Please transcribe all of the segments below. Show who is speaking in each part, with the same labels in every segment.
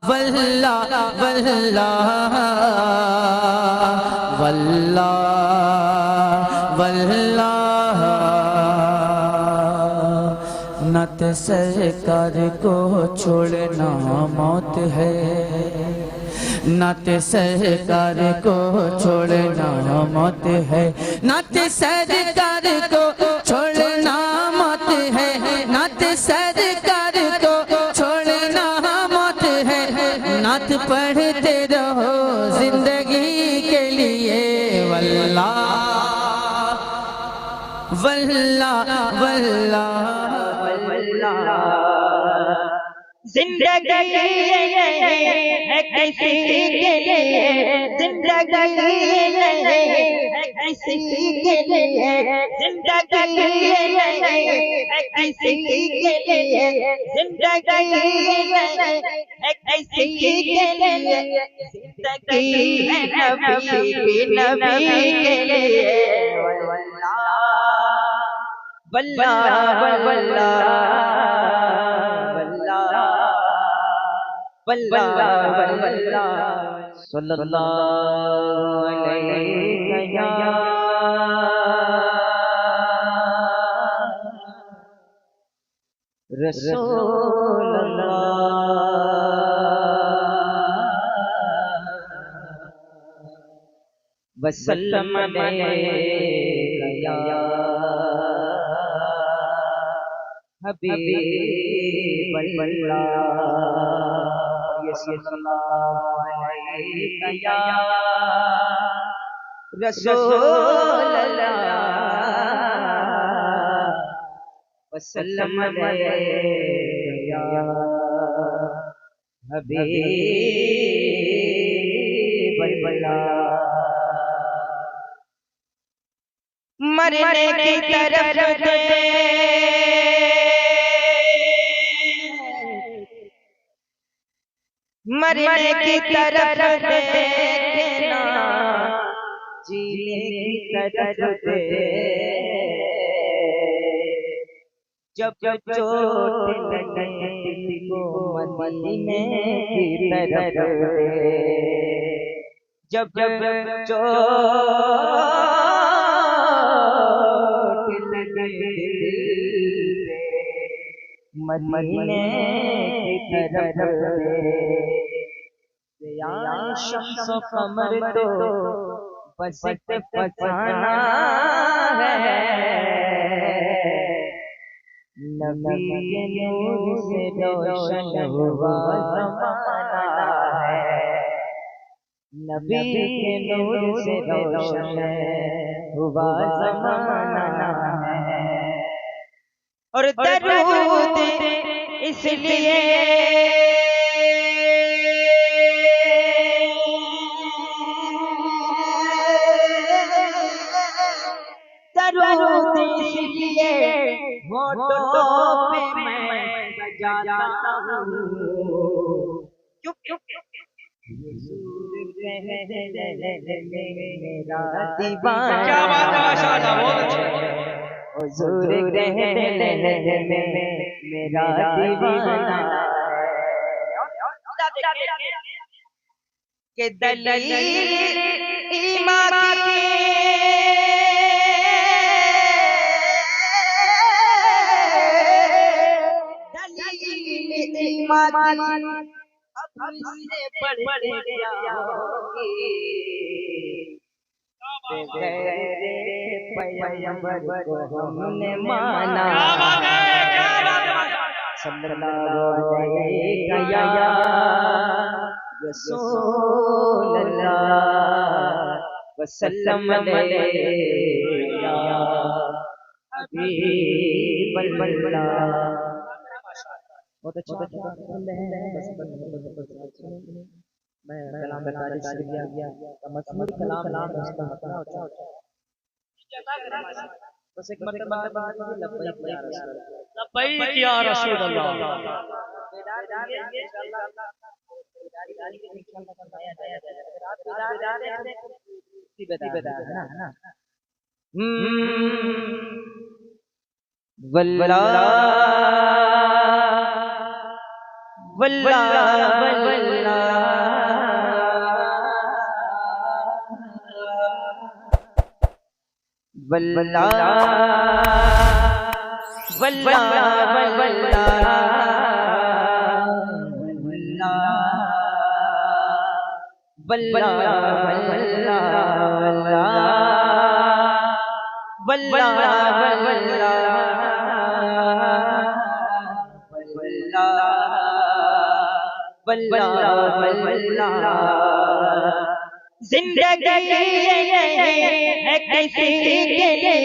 Speaker 1: वल्लाह वल्लाह वल्लाह वल्लाह। नत सरकार को छोड़ना मौत है, नत सरकार को छोड़ना मौत है, नत सरकार को छोड़ना मौत है, नत सरकार को छोड़ना मौत है। नत पढ़ते रहो जिंदगी के लिए, वल्लाह वल्लाह वल्लाह वल्लाह।
Speaker 2: जिंदगी है किसी के लिए, जिंदगी है किसी के लिए, जिंदगी है किसी के लिए, जिंदगी है किसी के लिए, जिंदगी है नबी के लिए। वल्लाह वल्लाह वल्लाह वल्लाह सल्लल्लाहु अलैहि या रसूल अल्लाह वसल्लम अलैका या हबीब अल्लाह सल्लल्लाहु अलैहि या रसूल अल्लाह वसल्लम अलैका या हबीब अल्लाह। मरने की तरफ मरने की तरफ देखना, जीने की तरफ दे, जब जब चोट लगे दिल को मदीने की तरफ दे, जब जब चोट लगे दिल मदीने की तरफ दे। शम्स कमर तो बस फसाना है, नबी के नूर से रोशन हुआ ज़माना है, नबी के नूर से रोशन हुआ ज़माना है। और दरूद इसलिए दरूद इसलिए होठों पे मैं सजाता हूँ, मेरा दीवाना। क्या बात है, माशाअल्लाह, बहुत अच्छा। हुजूर कहने मेरा दीवाना के दलील ईमान की, दलील ईमान अब इससे बढ़ क्या होगी, पैगंबर को हमने माना, सल्लल्लाहु अलैहि या रसूल अल्लाह वसल्लम अलैहि या हबीब अल्लाह। बहुत अच्छा मैं कलाम में तारीफ किया, मजमूर कलाम अच्छा। बस एक मरतबा लब्बैक या रसूल अल्लाह। वल्लाह वल्लाह
Speaker 1: वल्ला वल्ला वल्ला वल्ला वल्ला वल्ला वल्ला वल्ला वल्ला जिंदगी है किसी के लिए,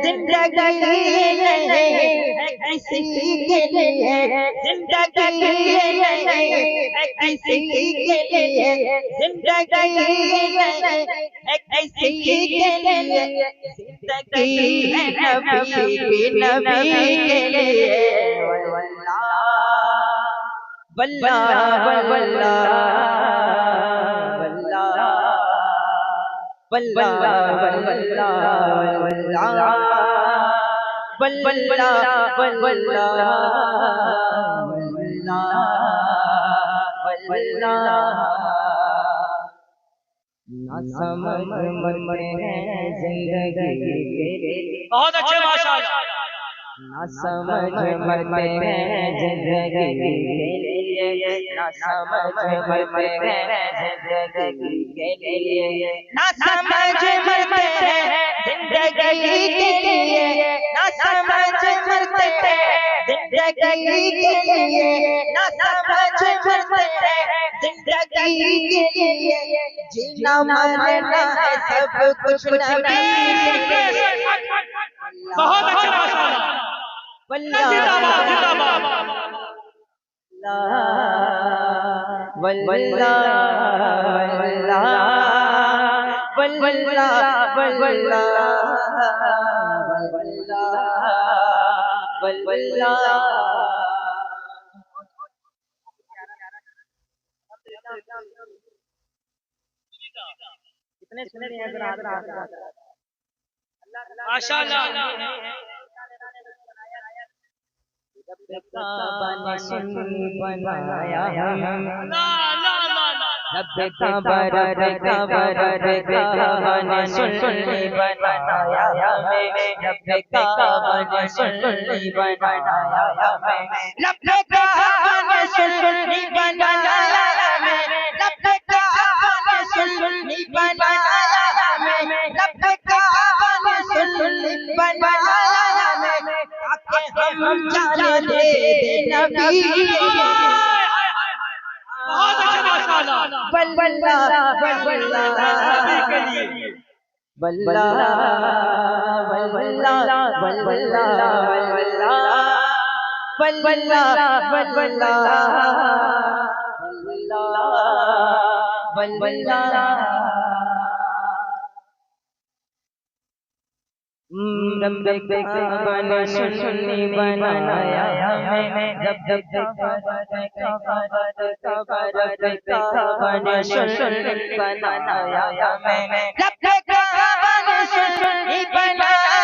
Speaker 1: जिंदगी है किसी के लिए, जिंदगी है किसी के लिए, जिंदगी है किसी के लिए, जिंदगी है नबी के लिए। वल्ला वल्ला वल्ला वल्ला वल्ला वल्ला वल्ला ना समझ मन है जिंदगी के,
Speaker 2: बहुत अच्छे माशाअल्लाह।
Speaker 1: ना समझ मरते हैं जिंदगी के लिए, ना समझ मरते हैं जिंदगी के लिए, ना समझ मरते हैं जिंदगी के लिए, ना समझ मरते हैं जिंदगी के लिए, ना समझ मरते हैं जिंदगी के लिए, जीना मरना है सब कुछ नबी के लिए।
Speaker 2: बहुत अच्छे माशाअल्लाह। जिंदाबाद जिंदाबाद।
Speaker 1: वल्ला वल्ला वल्ला वल्ला वल्ला
Speaker 2: कितने सुने हैं माशाअल्लाह।
Speaker 1: बनाया
Speaker 2: रब
Speaker 1: खबर ने सुनी बनाया हमें, रब ने सुनी बनाया हमें, रब ने सुनी बनाया हमें, रब ने सुनी बनाया हमें, रब ने सुनी बनाया हमें, आके हम जान दे नबी।
Speaker 2: बहुत अच्छे माशाअल्लाह।
Speaker 1: वल्ला वल्ला वल्ला वल्ला वल्ला वल्ला वल्ला वल्ला रब ने सुनी बनाया हमें, रब ने सुनी बनाया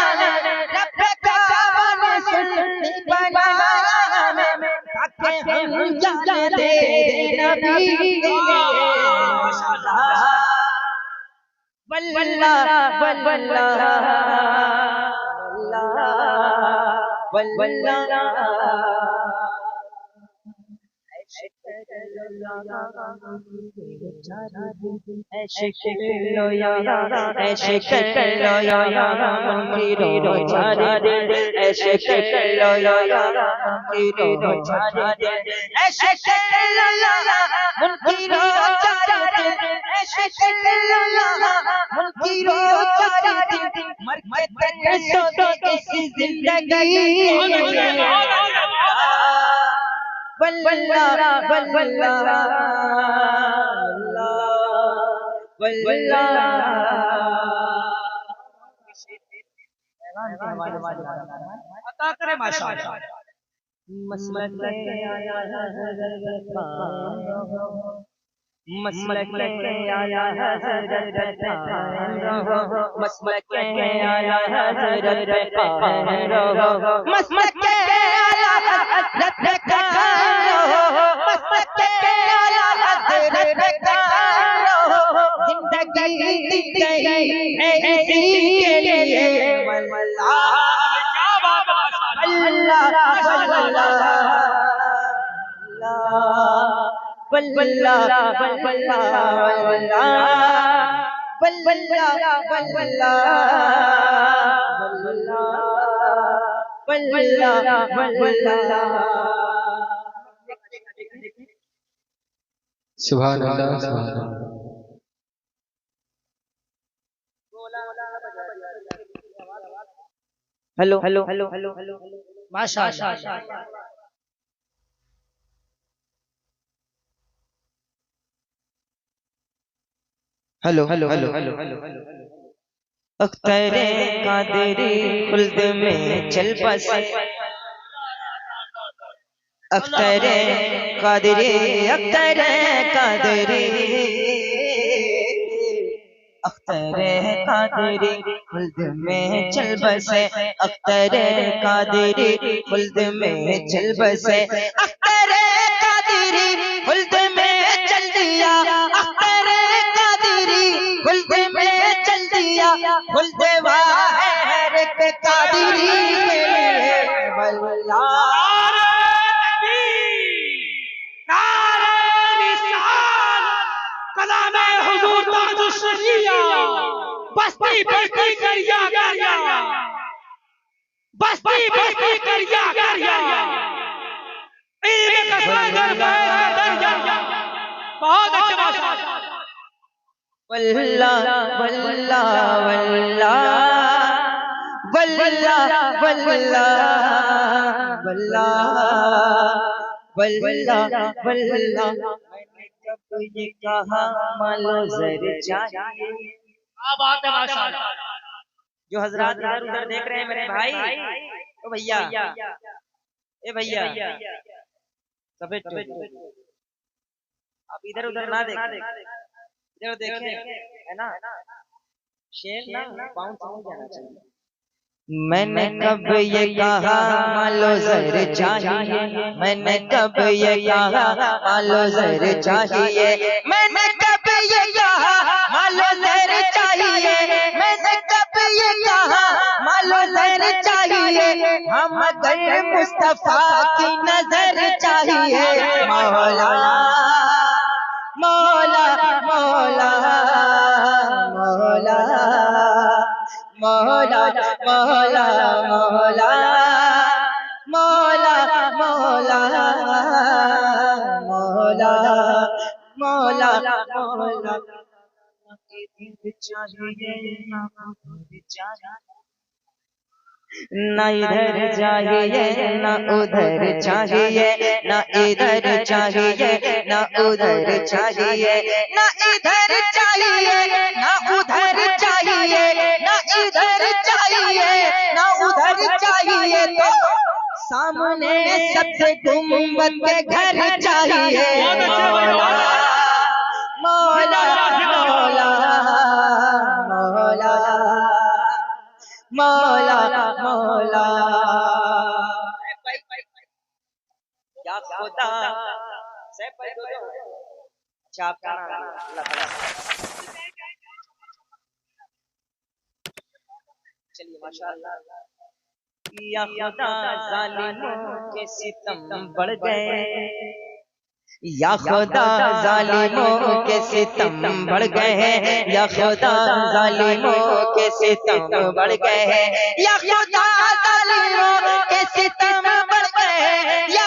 Speaker 1: हमें, रब ने सुनी बनाया हमें, रब ने सुनी बनाया हमें, ताकि हम जान दे नबी। वल्ला वल्ला वल्ला ऐसे लो या ऐसे लो या मंदिरों चारे दिन, ऐसे लो या मंदिरों चारे दिन, ऐसे लो या मंदिरों चारे दिन, ऐसे लो या मंदिरों चारे दिन, मर के तन सो इस जिंदगी। वल्ला वल्ला वल्ला
Speaker 2: अता करे माशाअल्लाह।
Speaker 1: मसलक आया मसलक आया हज़रत रहो, मसलक आया हज़रत रहो, मसलक आया हज़रत रहो, मसलक आया हज़रत रहो, जिंदगी दी गई है इसी के लिए,
Speaker 3: सुभान अल्लाह सुभान अल्लाह।
Speaker 1: Hello hello hello hello hello
Speaker 2: माशाअल्लाह।
Speaker 1: हेलो हेलो हेलो हेलो अख्तरे कादरी खुल्द में चल बसे अख्तरे कादरी अख्तरे कादरी अख्तरे कादरी खुल्द में चल बसे अख्तरे कादरी खुल्द में चल बसे अख्तरे कादरी खुल्द में चल दिया अख्तरे कादरी खुल्द में चल दिया खुल्द वाहिर के कादरी के लिए वल्लाह
Speaker 2: बस्ती बस्ती करिया करिया बस्ती बस्ती करिया करिया इल्म का सागर बह दरिया। बहुत अच्छे माशाअल्लाह।
Speaker 1: वल्लाह वल्लाह वल्लाह वल्लाह वल्लाह वल्लाह वल्लाह वल्लाह। मैंने कब ये कहा मालो ज़र चाहिए।
Speaker 2: क्या बात है माशाअल्लाह।
Speaker 1: जो हजरात इधर उधर देख रहे हैं मेरे भाई, ओ भैया, ए भैया, सफेद आप इधर उधर ना देखें, इधर देखें, है ना, शेर ना बाउंस हो जाना चाहिए। मैंने कब ये कहा मालो ज़र चाहिए, मैंने कब ये कहा मालो ज़र चाहिए, मैंने कब ये कहा मालो ज़र चाहिए, मैंने कब ये कहा मालो ज़र चाहिए। हम अगर मुस्तफा की नजर चाहिए। मौला मौला मौला मौला मौला मौला मौला मौला मौला मौला मौला मौला ना इधर चाहिए ना उधर चाहिए, ना इधर चाहिए ना उधर चाहिए, ना इधर चाहिए ना उधर चाहिए, ना इधर चाहिए ना उधर चाहिए। तो सामने सबसे गुंबद के घर चाहिए। मौला मौला मौला मौला मौला मौला या खुदा से अच्छा आपका नाम अल्लाह ताला। चलिए माशाअल्लाह। या खुदा जालिमों के सितम बढ़ गए, या खुदा जालिमों के सितम बढ़ गए हैं, या खुदा जालिमों के सितम बढ़ गए हैं, या खुदा जालिमों के सितम बढ़ गए हैं, या